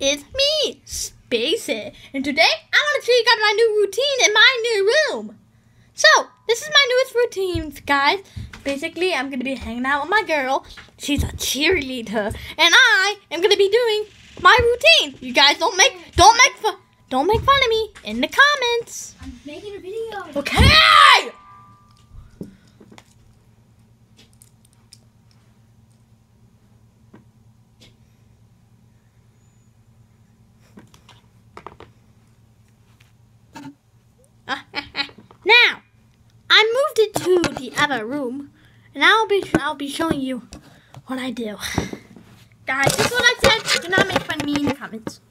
It's me, Spacey, and today I want to show you guys my new routine in my new room. So, this is my newest routine, guys. Basically, I'm going to be hanging out with my girl. She's a cheerleader, and I am going to be doing my routine. You guys don't make fun of me in the comments. I'm making a video. Okay! Now, I moved it to the other room, and I'll be showing you what I do. Guys, this is what I said. Do not make fun of me in the comments.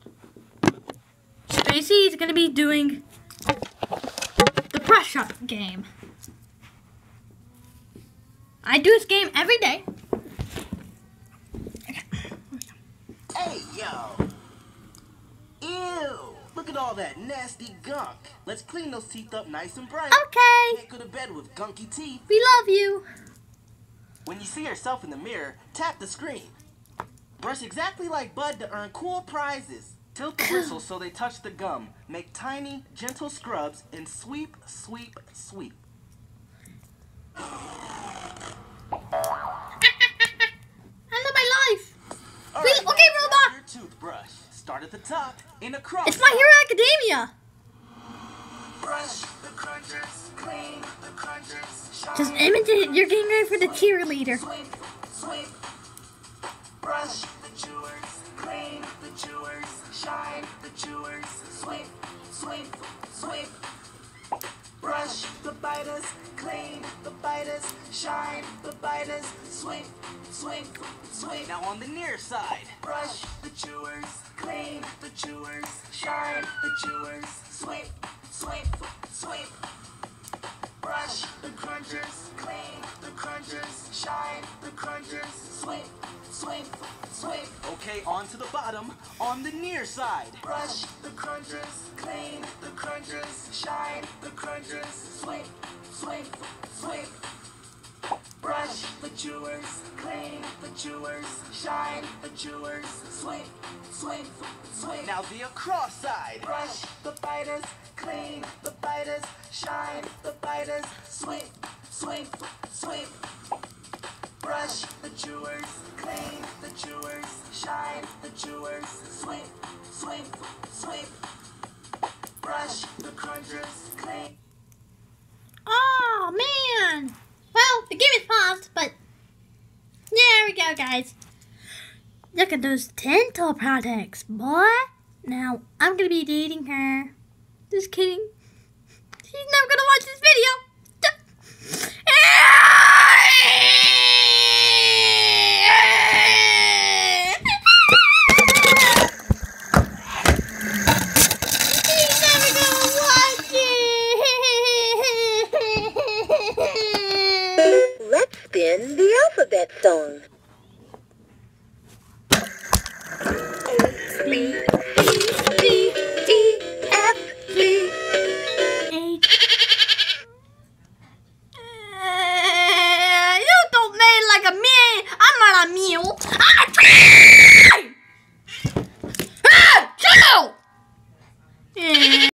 Spacey is gonna be doing the press-up game. I do this game every day. Hey, yo! Ew! Look at all that nasty gunk. Let's clean those teeth up nice and bright. Okay. Can't go to bed with gunky teeth. We love you. When you see yourself in the mirror, tap the screen. Brush exactly like Bud to earn cool prizes. Tilt the whistle so they touch the gum. Make tiny, gentle scrubs and sweep, sweep, sweep. I love my life. All Wait, right, okay, now robot. grab your toothbrush. Start at the top and across. It's My Hero Academia. Brush the crunchers, clean the crunchers. Just imitate. You're getting ready for the cheerleader. Sweep, sweep. Brush the chewers, clean the chewers, shine the chewers, sweep, sweep, sweep. Brush the biters, clean the biters, shine the biters, sweep, sweep, sweep. Now on the near side. Brush the chewers, clean the chewers, shine the chewers, sweep, sweep, sweep. Brush the crunchers, clean the crunchers, shine the crunchers, sweep, sweep, sweep. Okay, on to the bottom, on the near side. Brush the crunchers, clean the crunchers, shine the crunchers, sweep, sweep, sweep. Brush the chewers, clean the chewers, shine the chewers, sweep, sweep, sweep. Now the across side. Brush the biters, clean the biters, shine the biters, sweep, sweep, sweep. Brush the chewers, clean the chewers, shine the chewers, sweep, sweep, sweep. Brush the crunchers, clean. Oh man. Well, the game is paused, but there we go, guys. Look at those dental products, boy. Now, I'm going to be dating her. Just kidding. She's never going to watch this video. She's never going to watch it. Let's spin the alphabet song. A, B,